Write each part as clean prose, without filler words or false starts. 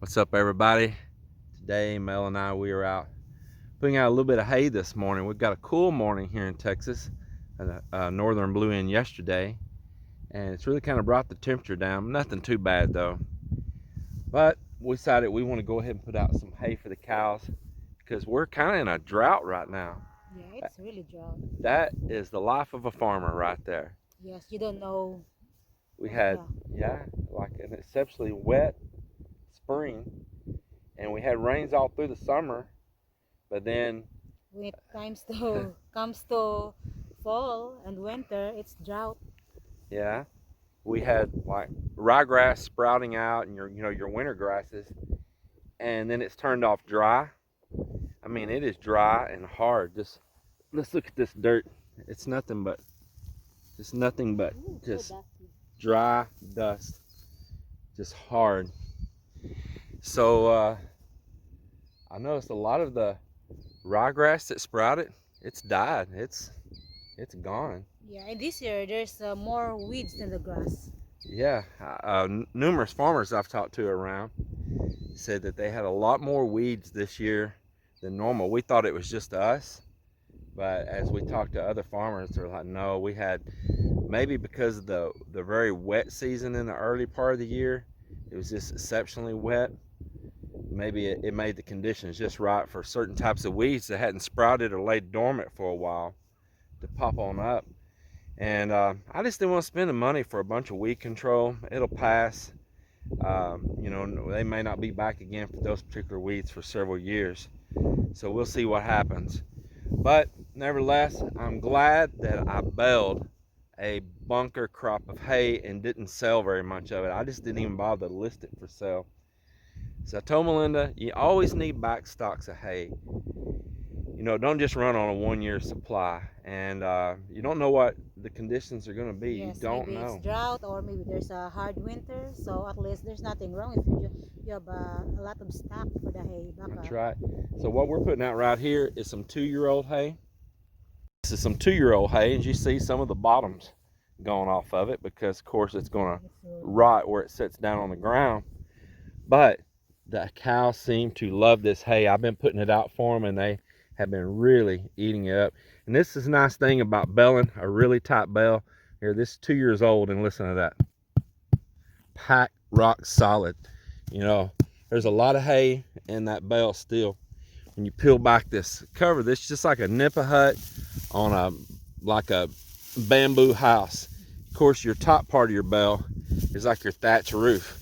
What's up, everybody? Today Mel and I, we are out putting out a little bit of hay this morning. We've got a cool morning here in Texas. Northern blew in yesterday and it's really kind of brought the temperature down. Nothing too bad though, but we decided we want to go ahead and put out some hay for the cows because we're kind of in a drought right now. Yeah, it's really drought. That is the life of a farmer right there. Yes, you don't know. We had, Yeah, like an exceptionally wet spring, and we had rains all through the summer, but then when it comes to fall and winter, it's drought. yeah, we had like ryegrass sprouting out and your winter grasses, and then it's turned off dry. I mean, it is dry and hard. Just let's look at this dirt. It's nothing but Ooh, so just dusty. dry dust, just hard. So I noticed a lot of the ryegrass that sprouted, it's died. It's gone. Yeah, and this year there's more weeds than the grass. Yeah, numerous farmers I've talked to around said that they had a lot more weeds this year than normal. We thought it was just us, but as we talked to other farmers, they're like, no, we had, maybe because of the very wet season in the early part of the year, it was just exceptionally wet. Maybe it made the conditions just right for certain types of weeds that hadn't sprouted or laid dormant for a while to pop on up. And I just didn't want to spend the money for a bunch of weed control. It'll pass. They may not be back again for those particular weeds for several years. So we'll see what happens. But nevertheless, I'm glad that I baled a bunker crop of hay and didn't sell very much of it. I just didn't even bother to list it for sale. So I told Melinda, you always need back stocks of hay. Don't just run on a 1-year supply, and you don't know what the conditions are going to be. Yes, You don't maybe it's know. drought or maybe there's a hard winter. So at least there's nothing wrong if you have a lot of stock for the hay That's backup. right. So what we're putting out right here is some 2-year-old hay. This is some 2-year-old hay, and you see some of the bottoms going off of it because, of course, it's going to rot where it sits down on the ground. But the cows seem to love this hay. I've been putting it out for them, and they have been really eating it up. And this is a nice thing about baling a really tight bale. Here, this is 2 years old, and listen to that. Packed rock solid. There's a lot of hay in that bale still. When you peel back this cover, this is just like a nipa hut on a bamboo house. Of course, your top part of your bale is like your thatch roof.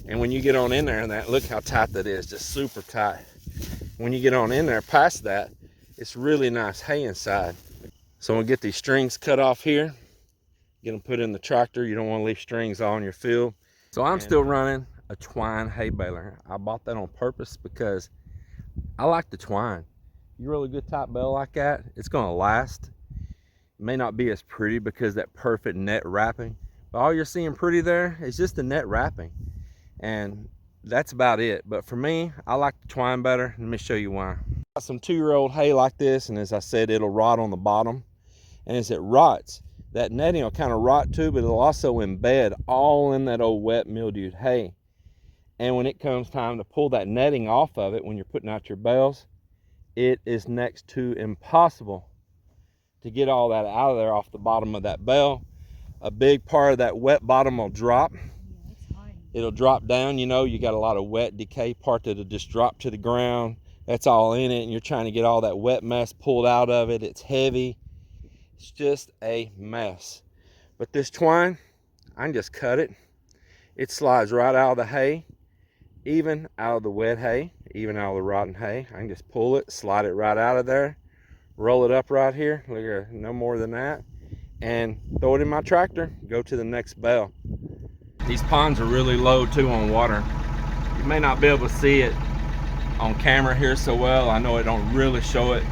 And when you get on in there, and look how tight that is, just super tight. When you get on in there past that, it's really nice hay inside. So I'm gonna get these strings cut off here, get them put in the tractor. You don't want to leave strings on your field. So I'm still running a twine hay baler. I bought that on purpose because I like the twine. You roll a good tight bale like that, it's gonna last. It may not be as pretty because that perfect net wrapping, but all you're seeing pretty there is just the net wrapping, and that's about it. But for me, I like the twine better. Let me show you why. Got some 2-year-old hay like this, and as I said, it'll rot on the bottom, and as it rots, that netting will kind of rot too, but it'll also embed all in that old wet mildewed hay. And when it comes time to pull that netting off of it, when you're putting out your bales, it is next to impossible to get all that out of there off the bottom of that bale. A big part of that wet bottom will drop. Yeah, it's hard. It'll drop down. You got a lot of wet decay part that'll just drop to the ground. That's all in it, and you're trying to get all that wet mess pulled out of it. It's heavy. It's just a mess. But this twine, I can just cut it. It slides right out of the hay, even out of the wet hay, even out of the rotten hay. I can just pull it, slide it right out of there, roll it up right here. Look at, no more than that, and throw it in my tractor, go to the next bale. These ponds are really low too on water. You may not be able to see it on camera here so well. I know it don't really show it.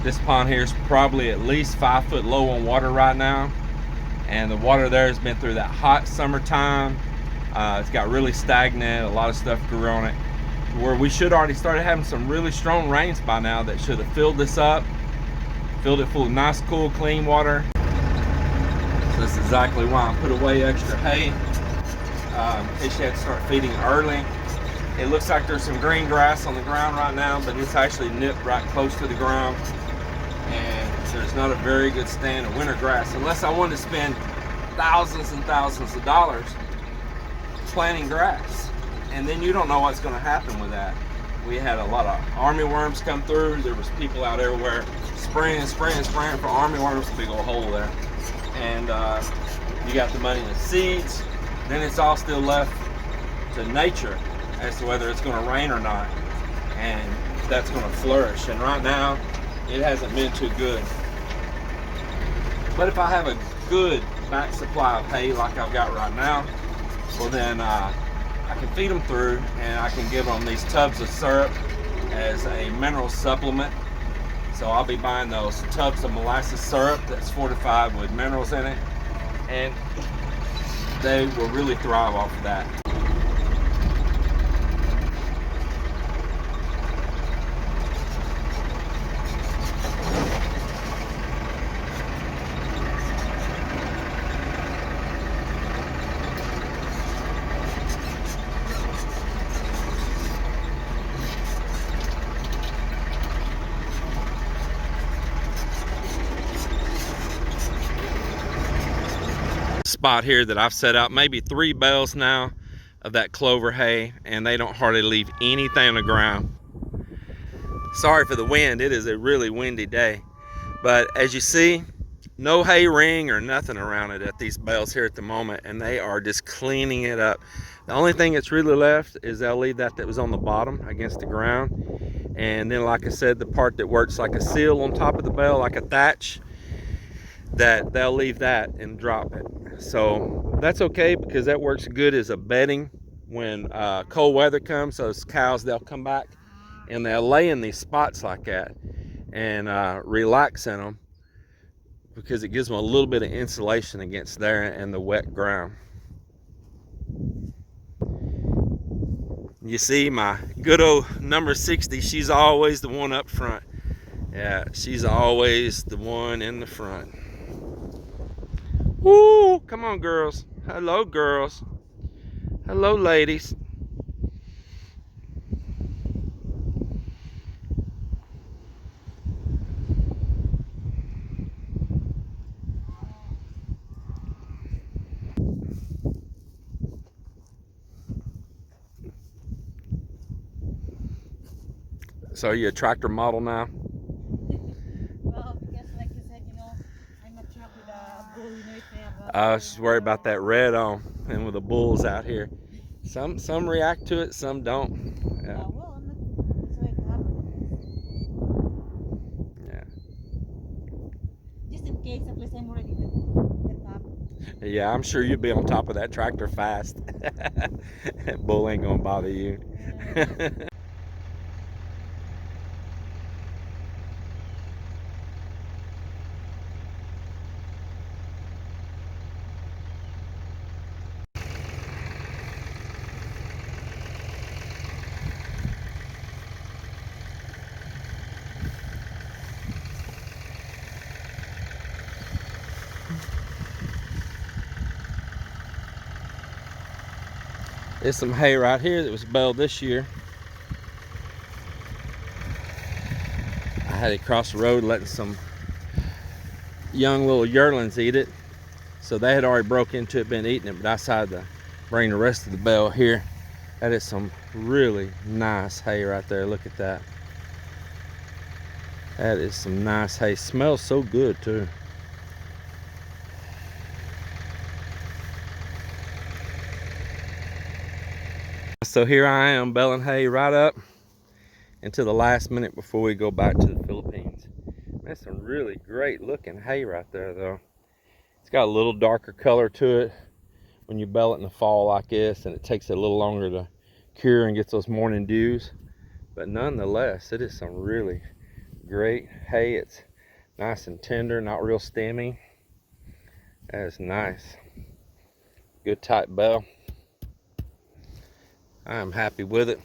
This pond here is probably at least 5 foot low on water right now, and the water there has been through that hot summertime. It's got really stagnant. A lot of stuff grew on it, where we should already started having some really strong rains by now that should have filled this up, filled it full of nice, cool, clean water. So this is exactly why I put away extra hay in case you had to start feeding early. It looks like there's some green grass on the ground right now, but it's actually nipped right close to the ground. And there's not a very good stand of winter grass unless I wanted to spend thousands and thousands of dollars planting grass. And then you don't know what's going to happen with that. We had a lot of army worms come through. There was people out everywhere spraying for army worms. Big old hole there. And you got the money in the seeds. Then it's all still left to nature as to whether it's going to rain or not. And that's going to flourish. And right now, it hasn't been too good. But if I have a good back supply of hay like I've got right now, well then I can feed them through, and I can give them these tubs of syrup as a mineral supplement. So I'll be buying those tubs of molasses syrup that's fortified with minerals in it, and they will really thrive off of that. Spot here that I've set out maybe 3 bales now of that clover hay, and they don't hardly leave anything on the ground. Sorry for the wind, it is a really windy day, but as you see, no hay ring or nothing around it at these bales here at the moment, and they are just cleaning it up. The only thing that's really left is they'll leave that was on the bottom against the ground, and then like I said, the part that works like a seal on top of the bale, like a thatch, that they'll leave that and drop it. So that's okay, because that works good as a bedding when cold weather comes. Those cows, they'll come back and they'll lay in these spots like that and relax in them, because it gives them a little bit of insulation against there and the wet ground. You see my good old number 60, she's always the one up front. Yeah, she's always the one in the front. Woo! Come on, girls. Hello, girls. Hello, ladies. So are you a tractor model now? Well, because like you said, I'm a truck with a bull, if they have a... I was just worried about that red on and with the bulls out here. Some react to it, some don't. Yeah. well, I'm not, that's why it happened. Yeah. Just in case, at least I'm already the top. Yeah, I'm sure you'll be on top of that tractor fast. That bull ain't gonna bother you. There's some hay right here that was baled this year. I had it across the road letting some young little yearlings eat it. So they had already broke into it, been eating it, but I decided to bring the rest of the bale here. That is some really nice hay right there. Look at that. That is some nice hay. Smells so good too. So here I am baling hay right up until the last minute before we go back to the Philippines. That's some really great looking hay right there though. It's got a little darker color to it when you bale it in the fall like this, and it takes it a little longer to cure and gets those morning dews. But nonetheless, it is some really great hay. It's nice and tender, not real stemmy. That is nice. Good tight bale. I am happy with it.